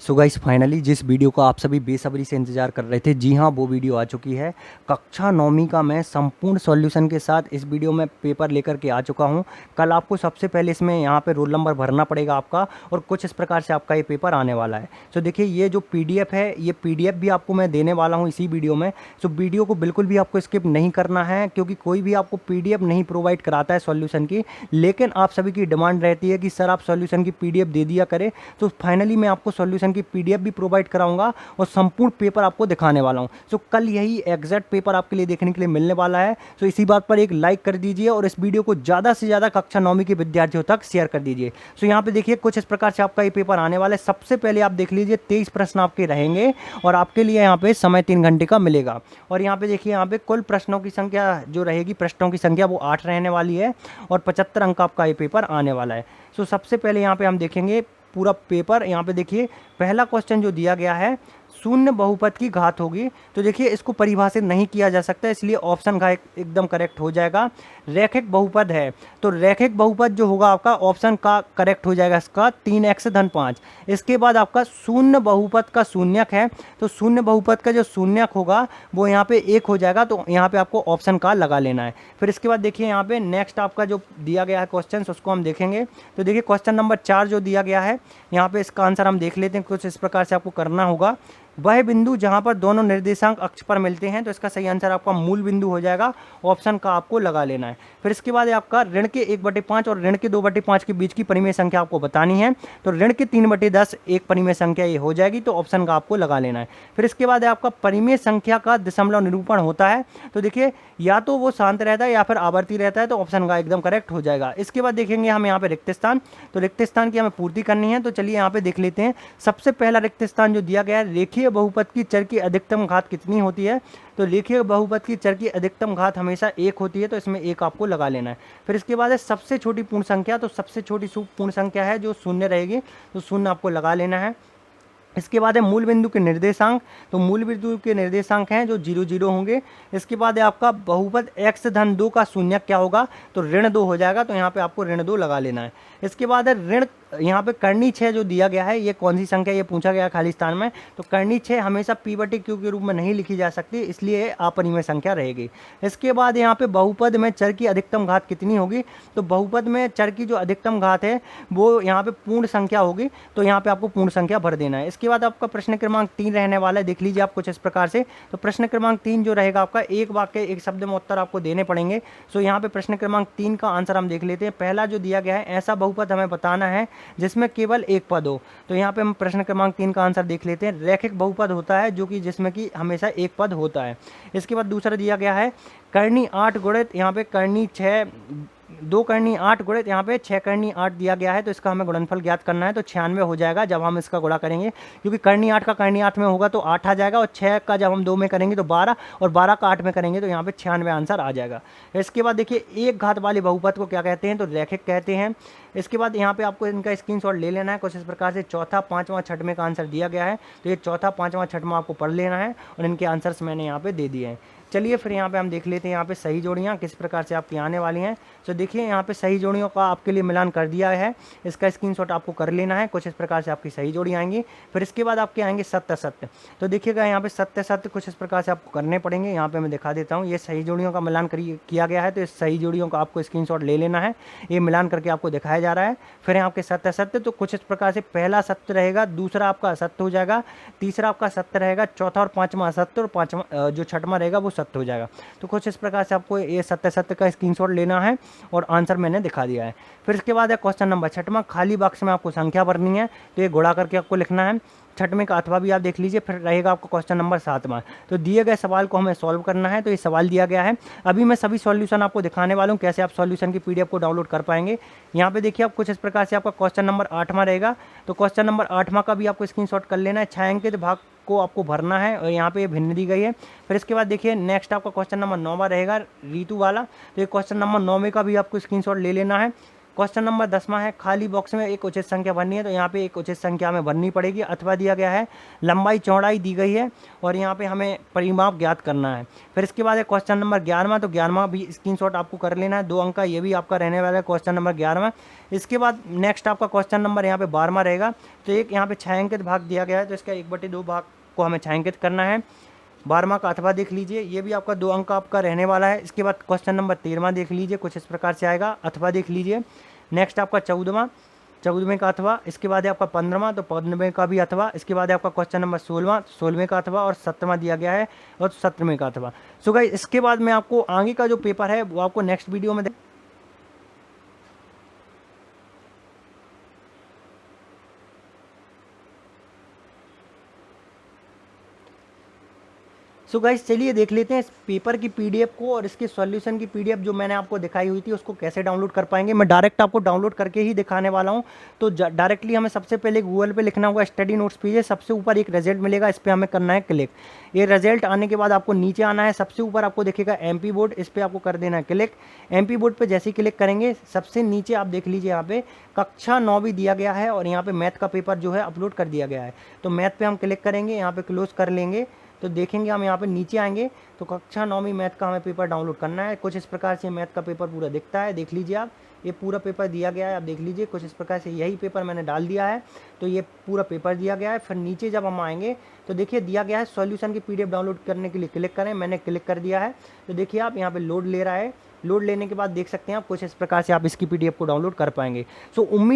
So guys finally जिस video का आप सभी बेसब्री से इंतजार कर रहे थे, जी हाँ वो वीडियो आ चुकी है। कक्षा नौवीं का मैं संपूर्ण सॉल्यूशन के साथ इस वीडियो में पेपर लेकर के आ चुका हूँ। कल आपको सबसे पहले इसमें यहाँ पे रोल नंबर भरना पड़ेगा आपका, और कुछ इस प्रकार से आपका ये पेपर आने वाला है। सो देखिए, ये जो पीडीएफ है, ये पीडीएफ भी आपको मैं देने वाला हूँ इसी वीडियो में। सो वीडियो को बिल्कुल भी आपको स्किप नहीं करना है, क्योंकि कोई भी आपको पीडीएफ नहीं प्रोवाइड कराता है सॉल्यूशन की। लेकिन आप सभी की डिमांड रहती है कि सर आप सॉल्यूशन की पीडीएफ दे दिया करें, तो फाइनली मैं आपको सॉल्यूशन की पीडीएफ भी प्रोवाइड कराऊंगा और संपूर्ण पेपर आपको दिखाने वाला हूं। सो कल यही एग्जैक्ट पेपर आपके लिए देखने के लिए मिलने वाला है। सो इसी बात पर एक लाइक कर दीजिए और इस वीडियो को ज़्यादा से ज़्यादा कक्षा नौवीं के विद्यार्थियों तक शेयर कर दीजिए। सो यहाँ पे देखिए, कुछ इस प्रकार से आपका ये पेपर आने वाला है। सबसे पहले आप देख लीजिए, 23 प्रश्न आपके रहेंगे और आपके लिए यहाँ पे समय 3 घंटे का मिलेगा। और यहाँ पे देखिए, यहाँ पे कुल प्रश्नों की संख्या जो रहेगी, पृष्ठों की संख्या वो 8 रहने वाली है और 75 अंक आपका ये पेपर आने वाला है। सो सबसे पहले यहाँ पे हम देखेंगे पूरा पेपर। यहाँ पे देखिए, पहला क्वेश्चन जो दिया गया है, शून्य बहुपद की घात होगी। तो देखिए, इसको परिभाषित नहीं किया जा सकता, इसलिए ऑप्शन का एकदम करेक्ट हो जाएगा। रैखिक बहुपद है, तो रैखिक बहुपद जो होगा आपका ऑप्शन का करेक्ट हो जाएगा, इसका 3x धन 5। इसके बाद आपका शून्य बहुपद का शून्यक है, तो शून्य बहुपद का जो शून्यक होगा वो यहाँ पे 1 हो जाएगा, तो यहाँ पे आपको ऑप्शन का लगा लेना है। फिर इसके बाद देखिए, यहाँ पे नेक्स्ट आपका जो दिया गया है क्वेश्चन, उसको हम देखेंगे। तो देखिए, क्वेश्चन नंबर 4 जो दिया गया है, यहाँ पे इसका आंसर हम देख लेते हैं। कुछ इस प्रकार से आपको करना होगा, वह बिंदु जहां पर दोनों निर्देशांक अक्ष पर मिलते हैं, तो इसका सही आंसर आपका मूल बिंदु हो जाएगा। ऑप्शन का आपको लगा लेना है। फिर इसके बाद आपका ऋण के 1/5 और ऋण के 2/5 के बीच की परिमेय संख्या आपको बतानी है, तो ऋण के 3/10 एक परिमेय संख्या ये हो जाएगी, तो ऑप्शन का आपको लगा लेना है। फिर इसके बाद आपका परिमेय संख्या का दशमलव निरूपण होता है, तो देखिए या तो वो शांत रहता है या फिर आवर्ती रहता है, तो ऑप्शन का एकदम करेक्ट हो जाएगा। इसके बाद देखेंगे हम यहाँ पे रिक्त स्थान, तो रिक्त स्थान की हमें पूर्ति करनी है, तो चलिए यहाँ पे देख लेते हैं। सबसे पहला रिक्त स्थान जो दिया गया है, रेखीय बहुपद की चर की अधिकतम घात कितनी होती है, तो रेखीय बहुपद की चर की अधिकतम घात हमेशा 1 होती है, तो इसमें 1 आपको लगा लेना है। फिर इसके बाद है सबसे छोटी पूर्ण संख्या, तो सबसे छोटी पूर्ण संख्या है जो शून्य रहेगी, तो शून्य आपको लगा लेना है। इसके बाद है मूल बिंदु के निर्देशांक, तो मूल बिंदु के निर्देशांक हैं जो 0 0 होंगे। इसके बाद है आपका बहुपद x धन 2 का शून्यक क्या होगा, तो ऋण 2 हो जाएगा, तो यहाँ पे आपको ऋण 2 लगा लेना है। इसके बाद है ऋण, यहाँ पे कर्णी 6 जो दिया गया है, ये कौन सी संख्या ये पूछा गया खाली स्थान में, तो कर्णी 6 हमेशा p/q के रूप में नहीं लिखी जा सकती, इसलिए अपरिमेय संख्या रहेगी। इसके बाद यहाँ पे बहुपद में चर की अधिकतम घात कितनी होगी, तो बहुपद में चर की जो अधिकतम घात है वो यहाँ पे पूर्ण संख्या होगी, तो यहाँ पे आपको पूर्ण संख्या भर देना है। इसके बाद आपका प्रश्न क्रमांक 3 रहने वाला है, देख लीजिए आप कुछ इस प्रकार से। तो प्रश्न क्रमांक 3 जो रहेगा आपका, एक वाक्य एक शब्द में उत्तर आपको देने पड़ेंगे। सो यहाँ पे प्रश्न क्रमांक 3 का आंसर हम देख लेते हैं। पहला जो दिया गया है, ऐसा बहुपद हमें बताना है जिसमें केवल एक पद हो, तो यहाँ पे हम प्रश्न क्रमांक 3 का आंसर देख लेते हैं। रैखिक बहुपद होता है जो कि जिसमें कि हमेशा एक पद होता है। इसके बाद दूसरा दिया गया है, कर्णी 8 गुणित, यहाँ पे कर्णी 6, 2 कर्णी 8 गुणित यहाँ पे 6 कर्णी 8 दिया गया है, तो इसका हमें गुणनफल ज्ञात करना है, तो 96 हो जाएगा जब हम इसका गुणा करेंगे, क्योंकि कर्णी 8 का कर्णी 8 में होगा तो 8 आ जाएगा, और 6 का जब हम 2 में करेंगे तो 12, और 12 का 8 में करेंगे तो यहाँ पे 96 आंसर आ जाएगा। इसके बाद देखिए, एक घात वाले बहुपद को क्या कहते हैं, तो रैखिक कहते हैं। इसके बाद यहाँ पे आपको इनका स्क्रीनशॉट ले लेना है। कुछ इस प्रकार से चौथा, पाँचवां, छठवें का आंसर दिया गया है, तो ये चौथा, पाँचवां, छठवां आपको पढ़ लेना है, और इनके आंसर्स मैंने यहाँ पे दे दिए हैं। चलिए फिर यहाँ पे हम देख लेते हैं यहाँ पे सही जोड़ियाँ किस प्रकार से आपकी आने वाली हैं। तो देखिए, यहाँ पे सही जोड़ियों का आपके लिए मिलान कर दिया है, इसका स्क्रीनशॉट आपको कर लेना है। कुछ इस प्रकार से आपकी सही जोड़ी आएंगी। फिर इसके बाद आपके आएंगे सत्य सत्य, तो देखिएगा यहाँ पे सत्य सत्य कुछ इस प्रकार से आपको करने पड़ेंगे। यहाँ पे मैं दिखा देता हूँ, ये सही जोड़ियों का मिलान किया गया है, तो इस सही जोड़ियों का आपको स्क्रीनशॉट ले लेना है, ये मिलान करके आपको दिखाया जा रहा है। फिर यहाँ पे सत्य सत्य, तो कुछ इस प्रकार से पहला सत्य रहेगा, दूसरा आपका असत्य हो जाएगा, तीसरा आपका सत्य रहेगा, चौथा और पाँचवा असत्य, और पाँचवा जो छठवां रहेगा वो सत्य हो जाएगा। तो कुछ इस प्रकार से आपको ये सत्य सत्य का स्क्रीनशॉट लेना है, और आंसर मैंने दिखा दिया है। फिर इसके बाद है क्वेश्चन नंबर 6वां, खाली बॉक्स में आपको संख्या भरनी है, तो ये गुणा करके आपको लिखना है। 6वें का अथवा भी आप देख लीजिए। फिर रहेगा आपका क्वेश्चन नंबर 7वां, तो दिए गए सवाल को हमें सॉल्व करना है, तो ये सवाल दिया गया है। अभी मैं सभी सॉल्यूशन आपको दिखाने वाला हूँ, कैसे आप सॉल्यूशन की पीडीएफ को डाउनलोड कर पाएंगे। यहाँ पे देखिए, आप कुछ इस प्रकार से आपका क्वेश्चन नंबर 8वां रहेगा, तो क्वेश्चन नंबर 8वां का भी आपको स्क्रीनशॉट कर लेना है। 6 अंकित भाग को आपको भरना है, और यहाँ पे भिन्न दी गई है। फिर इसके बाद देखिए, नेक्स्ट आपका क्वेश्चन नंबर 9वां रहेगा, ऋतु वाला, तो ये क्वेश्चन नंबर 9वें का भी आपको स्क्रीनशॉट ले लेना है। क्वेश्चन नंबर 10वां है, खाली बॉक्स में एक उचित संख्या भरनी है, तो यहाँ पे एक उचित संख्या हमें भरनी पड़ेगी। अथवा दिया गया है, लंबाई चौड़ाई दी गई है और यहाँ पे हमें परिमाप ज्ञात करना है। फिर इसके बाद है क्वेश्चन नंबर 11वां, तो 11वां भी स्क्रीनशॉट आपको कर लेना है, 2 अंक का ये भी आपका रहने वाला है क्वेश्चन नंबर 11वां। इसके बाद नेक्स्ट आपका क्वेश्चन नंबर यहाँ पे 12वां रहेगा। तो एक यहाँ पे 6 अंकित भाग दिया गया है, तो इसका 1/2 भाग को हमें छायांकित करना है। 12वां का अथवा देख लीजिए, ये भी आपका 2 अंक का आपका रहने वाला है। इसके बाद क्वेश्चन नंबर 13वां देख लीजिए, कुछ इस प्रकार से आएगा, अथवा देख लीजिए। नेक्स्ट आपका 14वें का अथवा। इसके बाद है आपका 15वां, तो 15वें का भी अथवा। इसके बाद है आपका क्वेश्चन नंबर 16वें का अथवा और 17वां दिया गया है और 17वें का अथवा। सो गाइस, इसके बाद मैं आपको आगे का जो पेपर है वो आपको नेक्स्ट वीडियो में सो गाइस चलिए देख लेते हैं इस पेपर की पीडीएफ को और इसके सॉल्यूशन की पीडीएफ जो मैंने आपको दिखाई हुई थी उसको कैसे डाउनलोड कर पाएंगे। मैं डायरेक्ट आपको डाउनलोड करके ही दिखाने वाला हूं। तो डायरेक्टली हमें सबसे पहले गूगल पे लिखना होगा स्टडी नोट्स पेज, सबसे ऊपर एक रिजल्ट मिलेगा, इस पर हमें करना है क्लिक। ये रिजल्ट आने के बाद आपको नीचे आना है, सबसे ऊपर आपको दिखेगा एमपी बोर्ड, इस पर आपको कर देना है क्लिक। एमपी बोर्ड पर जैसे ही क्लिक करेंगे सबसे नीचे आप देख लीजिए यहाँ पे कक्षा 9 भी दिया गया है और यहाँ पे मैथ का पेपर जो है अपलोड कर दिया गया है। तो मैथ पे हम क्लिक करेंगे, यहाँ पे क्लोज कर लेंगे, तो देखेंगे हम यहाँ पे नीचे आएंगे तो कक्षा 9वीं मैथ का हमें पेपर डाउनलोड करना है। कुछ इस प्रकार से मैथ का पेपर पूरा दिखता है, देख लीजिए आप, ये पूरा पेपर दिया गया है, आप देख लीजिए कुछ इस प्रकार से यही पेपर मैंने डाल दिया है। तो ये पूरा पेपर दिया गया है। फिर नीचे जब हम आएंगे तो देखिए दिया गया है सॉल्यूशन की पीडीएफ डाउनलोड करने के लिए क्लिक करें, मैंने क्लिक कर दिया है। तो देखिए आप यहाँ पे लोड ले रहा है, लोड लेने के बाद देख सकते हैं आप कुछ इस प्रकार से आप इसकी पीडीएफ को डाउनलोड कर पाएंगे। सो उम्मीद